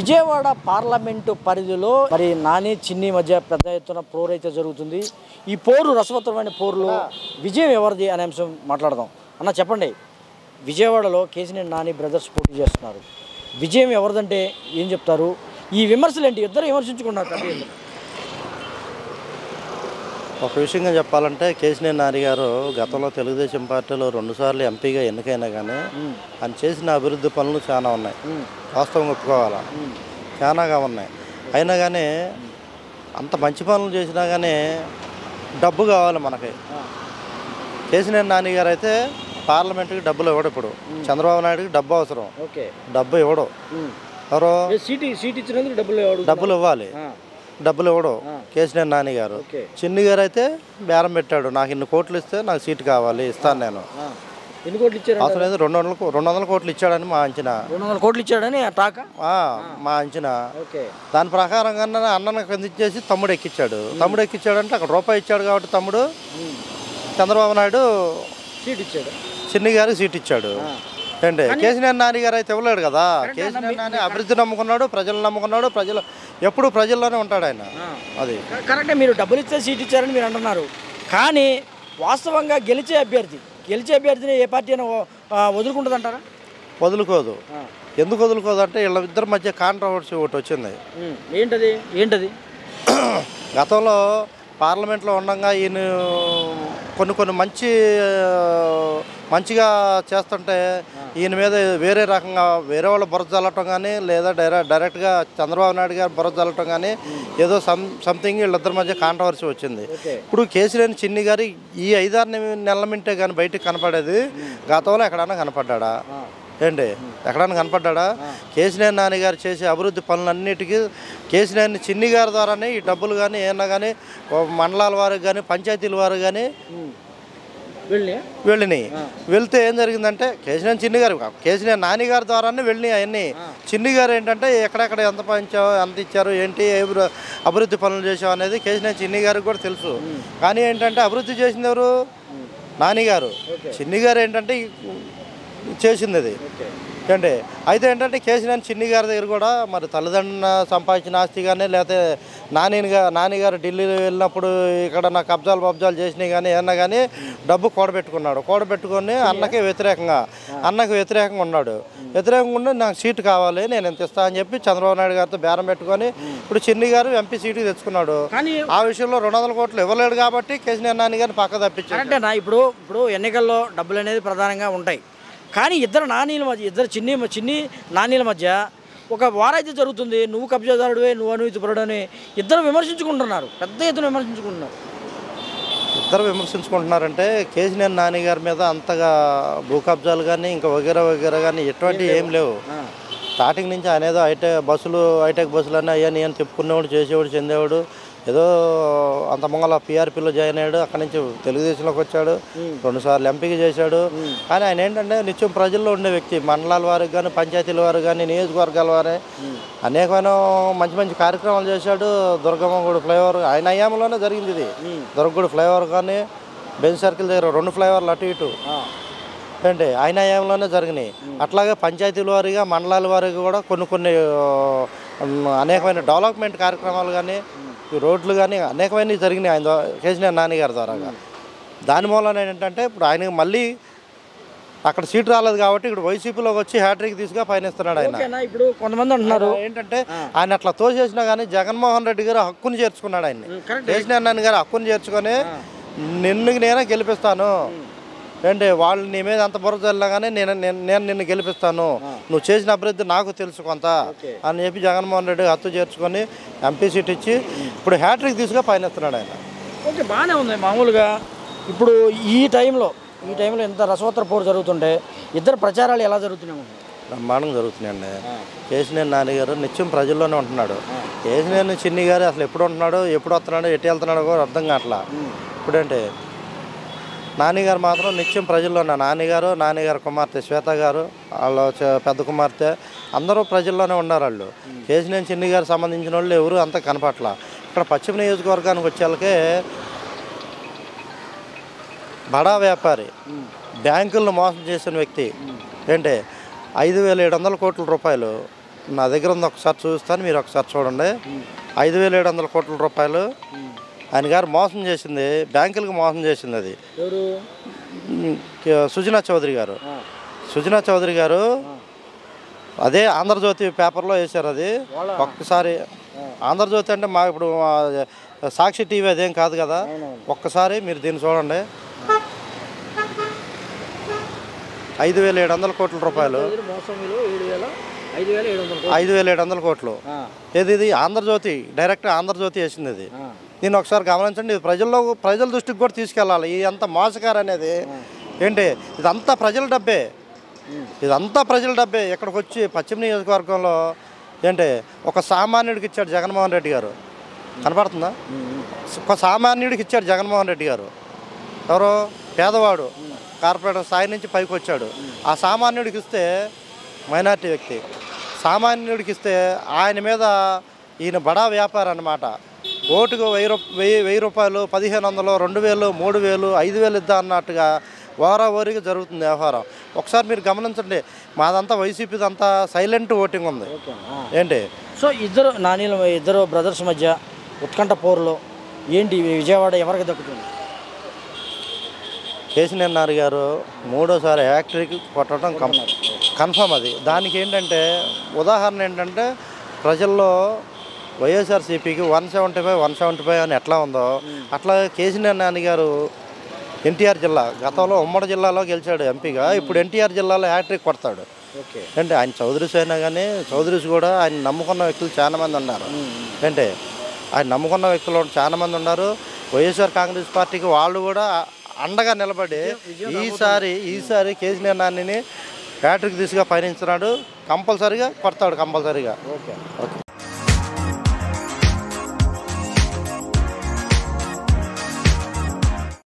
Vijayawada parliament పరిధిలో మరి నాని చిన్ని మధ్య పెద్ద ఎత్తున పోరు అయితే జరుగుతుంది. ఈ పోరు రసవత్తరమైన పోరులో విజయం ఎవరిది అనే అంశం మాట్లాడదాం. అన్న చెప్పండి, విజయవాడలో కేసీఆర్ నాని బ్రదర్స్ పోటీ చేస్తున్నారు. విజయం ఎవరిదంటే ఏం చెప్తారు? ఈ విమర్శలు ఏంటి? ఇద్దరు విమర్శించుకున్నారు కదా. ఒక విషయంగా చెప్పాలంటే కేసీఆర్ నాని గారు గతంలో తెలుగుదేశం పార్టీలో 2 సార్లు ఎంపీగా ఎన్నికైనా కానీ ఆయన చేసిన అభివృద్ధి పనులు చాలా ఉన్నాయి. వాస్తవం ఒప్పుకోవాలా, చాలాగా ఉన్నాయి. అయినా కానీ అంత మంచి పనులు చేసినా కానీ డబ్బు కావాలి మనకి. కేసీఆర్ నాని గారు అయితే పార్లమెంట్కి డబ్బులు ఇవ్వడు. ఇప్పుడు చంద్రబాబు నాయుడుకి డబ్బు అవసరం, డబ్బు ఇవ్వడు. ఎవరో డబ్బులు ఇవ్వాలి, డబ్బులు ఇవ్వడు కేసీఆర్ నాని గారు. చిన్ని గారు అయితే బేరం పెట్టాడు, నాకు ఇన్ని కోట్లు ఇస్తే నాకు సీటు కావాలి, ఇస్తాను నేను. ఎన్ని కోట్లు ఇచ్చారు? అసలు అయితే 200 కోట్లు ఇచ్చాడని మా అంచనా. 200 కోట్లు ఇచ్చాడని మా అంచనా. దాని ప్రకారంగా అన్నను కిందించేసి తమ్ముడు ఎక్కించాడు. తమ్ముడు ఎక్కించాడంటే అక్కడ రూపాయి ఇచ్చాడు కాబట్టి తమ్ముడు చంద్రబాబు నాయుడు సీట్ ఇచ్చాడు, చిన్ని గారికి సీట్ ఇచ్చాడు. అంటే కేసీఆర్ నాని గారు అయితే ఇవ్వలేడు కదా. కేసీఆర్ నాని అభివృద్ధి నమ్ముకున్నాడు, ప్రజలు నమ్ముకున్నాడు. ప్రజలు ఎప్పుడు ప్రజల్లోనే ఉంటాడు ఆయన. అది కరెక్టే. మీరు డబ్బులు ఇచ్చే సీట్ ఇచ్చారని మీరు అంటున్నారు, కానీ వాస్తవంగా గెలిచే అభ్యర్థిని ఏ పార్టీ అయినా వదులుకుంటుంది అంటారా? వదులుకోదు. ఎందుకు వదులుకోదు అంటే వీళ్ళిద్దరి మధ్య కాంట్రవర్సీ ఒకటి వచ్చింది. ఏంటది? గతంలో పార్లమెంట్లో ఉండగా ఈయన కొన్ని మంచిగా చేస్తుంటే ఈయన మీద వేరే రకంగా వేరే వాళ్ళు బురద చల్లటం కానీ, లేదా డైరెక్ట్గా చంద్రబాబు నాయుడు గారు బురద చల్లటం కానీ, ఏదో సంథింగ్ వీళ్ళిద్దరి మధ్య కాంట్రవర్సీ వచ్చింది. ఇప్పుడు కేసీఆర్ చిన్ని గారి ఈ 5-6 నెలల మింటే కానీ బయటికి కనపడేది. గతంలో ఎక్కడన్నా కనపడ్డా ఏంటి? ఎక్కడన్నా కనపడ్డా? కేసీఆర్ నాని గారు చేసే అభివృద్ధి పనులన్నిటికీ కేసీఆర్ చిన్ని గారి ద్వారానే ఈ డబ్బులు కానీ ఏమన్నా కానీ మండలాల వారికి కానీ పంచాయతీల వారికి కానీ వెళ్ళినాయి. వెళ్తే ఏం జరిగిందంటే కేసీఆర్ నాని గారి ద్వారానే వెళ్ళినాయి అవన్నీ. చిన్ని గారు ఏంటంటే ఎక్కడెక్కడ ఎంత ఇచ్చారు, ఏంటి అభివృద్ధి పనులు చేసావు అనేది కేసీఆర్ చిన్ని గారికి కూడా తెలుసు. కానీ ఏంటంటే అభివృద్ధి చేసింది ఎవరు? నాని గారు. చిన్ని గారు ఏంటంటే చేసింది అది ఏంటి. అయితే ఏంటంటే కేసీఆర్ చిన్ని గారి దగ్గర కూడా మరి తల్లిదండ్రుల సంపాదించిన ఆస్తి కానీ, లేకపోతే నాని గారు ఢిల్లీలో వెళ్ళినప్పుడు ఇక్కడ నా కబ్జాలు చేసినాయి కానీ ఏమన్నా కానీ డబ్బు కూడబెట్టుకొని అన్నకి వ్యతిరేకంగా ఉన్నాడు. వ్యతిరేకంగా ఉండి నాకు సీటు కావాలి, నేను ఎంత ఇస్తా అని చెప్పి చంద్రబాబు నాయుడు గారితో బేరం పెట్టుకొని ఇప్పుడు చిన్ని గారు ఎంపీ సీటుకి తెచ్చుకున్నాడు. ఆ విషయంలో 200 కోట్లు ఇవ్వలేడు కాబట్టి కేసీఆర్ నాని గారిని పక్క తప్పించారు. అంటే ఇప్పుడు ఎన్నికల్లో డబ్బులు అనేది ప్రధానంగా ఉంటాయి, కానీ ఇద్దరు చిన్ని నానీల మధ్య ఒక వారైతే జరుగుతుంది. నువ్వు కబ్జాదారుడివే, నువ్వు అవినీతిపరుడు అని ఇద్దరు విమర్శించుకుంటున్నారు, పెద్ద ఎత్తున విమర్శించుకుంటున్నారంటే కేసీఆర్ నాని గారి మీద అంతగా భూ కబ్జాలు కానీ ఇంకా వగేరా కానీ ఎటువంటివి ఏం లేవు. స్టార్టింగ్ నుంచి ఆయన ఏదో హైటెక్ బస్సులు అన్నీ అయ్యాని తిప్పుకునేవాడు, చేసేవాడు, చెందేవాడు. ఏదో అంత మంగళ PRPలో జాయిన్ అయ్యాడు, అక్కడి నుంచి తెలుగుదేశంలోకి వచ్చాడు, 2 సార్లు ఎంపీకి చేశాడు. కానీ ఆయన ఏంటంటే నిత్యం ప్రజల్లో ఉండే వ్యక్తి. మండలాల వారికి కానీ, పంచాయతీల వారికి కానీ, నియోజకవర్గాల వారే అనేకమైన మంచి కార్యక్రమాలు చేశాడు. దుర్గమ్మగూడ ఫ్లైఓవర్ ఆయన అయ్యామలోనే జరిగింది. ఇది దుర్గగూడ ఫ్లైఓవర్ కానీ, బెంచ్ సర్కిల్ దగ్గర 2 ఫ్లైఓవర్లు అటు ఇటు ఏంటి ఆయన అయ్యామలోనే జరిగినాయి. అట్లాగే పంచాయతీల వారిగా, మండలాల వారికి కూడా కొన్ని అనేకమైన డెవలప్మెంట్ కార్యక్రమాలు కానీ, ఈ రోడ్లు కానీ అనేకమైనవి జరిగినాయి ఆయన కేసీఆర్ నాని గారి ద్వారా. దాని మూలన ఏంటంటే ఇప్పుడు ఆయన మళ్ళీ అక్కడ సీటు రాలేదు కాబట్టి ఇక్కడ వైసీపీలోకి వచ్చి హ్యాట్రిక్ తీసుగా పయనిస్తున్నాడు ఆయన. ఇప్పుడు కొంతమంది అంటున్నారు ఏంటంటే ఆయన అట్లా తోసేసినా కానీ జగన్మోహన్ రెడ్డి గారు హక్కుని చేర్చుకున్నాడు ఆయన్ని. కేసీఆర్ నాని గారు హక్కుని చేర్చుకొని నేనే గెలిపిస్తాను ఏంటి, వాళ్ళు నీ మీద అంత బుర్ర చల్లినా కానీ నేను నిన్ను గెలిపిస్తాను, నువ్వు చేసిన అభివృద్ధి నాకు తెలుసు కొంత అని చెప్పి జగన్మోహన్ రెడ్డి హత్తు చేర్చుకొని ఎంపీ సీట్ ఇచ్చి ఇప్పుడు హ్యాట్రిక్ తీసుగా పయనిస్తున్నాడు ఆయన. ఓకే, బాగానే ఉంది. మామూలుగా ఇప్పుడు ఈ టైంలో ఎంత రసవత్తర పోరు జరుగుతుంటే ఇద్దరు ప్రచారాలు ఎలా జరుగుతున్నాయి? బ్రహ్మాండంగా జరుగుతున్నాయండి. కేసీఆర్ నాని గారు నిత్యం ప్రజల్లోనే ఉంటున్నాడు. కేసీఆర్ చిన్ని గారు అసలు ఎప్పుడు ఉంటున్నాడు, ఎప్పుడు వస్తున్నాడు, ఎటు వెళ్తున్నాడో కూడా అర్థం కావట్లా. ఇప్పుడంటే నానిగారు మాత్రం నిత్యం ప్రజల్లోనే. నానిగారు కుమార్తె శ్వేత గారు, వాళ్ళ పెద్ద కుమార్తె అందరూ ప్రజల్లోనే ఉన్నారు. వాళ్ళు కేసీఆర్ చిన్ని గారు సంబంధించిన వాళ్ళు ఎవరు అంత కనపట్ల. ఇక్కడ పశ్చిమ నియోజకవర్గానికి వచ్చేళ్ళకే బడా వ్యాపారి, బ్యాంకులను మోసం చేసిన వ్యక్తి ఏంటి 5,700 కోట్ల రూపాయలు నా దగ్గర ఉంది, ఒకసారి చూస్తాను, మీరు ఒకసారి చూడండి. 5,700 కోట్ల రూపాయలు ఆయన గారు మోసం చేసింది, బ్యాంకులకు మోసం చేసింది. అది ఎవరు? సుజనా చౌదరి గారు. సుజనా చౌదరి గారు అదే ఆంధ్రజ్యోతి పేపర్లో వేశారు. అది ఒక్కసారి ఆంధ్రజ్యోతి అంటే మా ఇప్పుడు సాక్షి టీవీ అదేం కాదు కదా. ఒక్కసారి మీరు దీన్ని చూడండి. 5,700 కోట్ల రూపాయలు, 5,700 కోట్లు. ఇది ఆంధ్రజ్యోతి, డైరెక్ట్ ఆంధ్రజ్యోతి వేసింది. ఇది దీన్ని ఒకసారి గమనించండి. ఇది ప్రజల దృష్టికి కూడా తీసుకెళ్ళాలి. ఈ అంత మోసకారు అనేది ఏంటి, ఇదంతా ప్రజల డబ్బే, ఇదంతా ప్రజల డబ్బే. ఇక్కడికి వచ్చి పశ్చిమ నియోజకవర్గంలో ఏంటి ఒక సామాన్యుడికి ఇచ్చాడు జగన్మోహన్ రెడ్డి గారు. కనపడుతుందా? ఒక సామాన్యుడికి ఇచ్చాడు జగన్మోహన్ రెడ్డి గారు. ఎవరో పేదవాడు కార్పొరేటర్ స్థాయి నుంచి పైకి వచ్చాడు. ఆ సామాన్యుడికి ఇస్తే మైనార్టీ వ్యక్తి, సామాన్యుడికి ఇస్తే ఆయన మీద ఈయన బడా వ్యాపారం అన్నమాట. ఓటుకు 1,000 రూపాయలు, 1,500, 2,000, 3,000, 5,000 ఇద్దా అన్నట్టుగా ఓరిగా జరుగుతుంది వ్యవహారం. ఒకసారి మీరు గమనించండి. మాదంతా వైసీపీదంతా సైలెంట్ ఓటింగ్ ఉంది. ఏంటి సో ఇద్దరు బ్రదర్స్ మధ్య ఉత్కంఠ పోరులో ఏంటి విజయవాడ ఎవరికి దక్కుతుంది? కేసీఆర్ గారు మూడోసారి హ్యాట్రిక్ కొట్టడం కన్ఫర్మ్. అది దానికి ఏంటంటే ఉదాహరణ ఏంటంటే ప్రజల్లో వైఎస్ఆర్సీపీకి 175 అని ఎట్లా ఉందో అట్లా కేసీఆర్ గారు ఎన్టీఆర్ జిల్లా గతంలో ఉమ్మడి జిల్లాలో గెలిచాడు ఎంపీగా. ఇప్పుడు ఎన్టీఆర్ జిల్లాలో హ్యాట్రిక్ కొడతాడు. అంటే ఆయన చౌదరీస్ అయినా కానీ చౌదరీస్ కూడా ఆయన నమ్ముకున్న వ్యక్తులు చాలామంది ఉన్నారు. అంటే ఆయన నమ్ముకున్న వ్యక్తులు చాలామంది ఉన్నారు. వైఎస్ఆర్ కాంగ్రెస్ పార్టీకి వాళ్ళు కూడా అండగా నిలబడి ఈసారి కేసీఆర్ నానిని హ్యాట్రిక్ దిశగా పయనిస్తున్నాడు. కంపల్సరీగా కొడతాడు. ఓకే.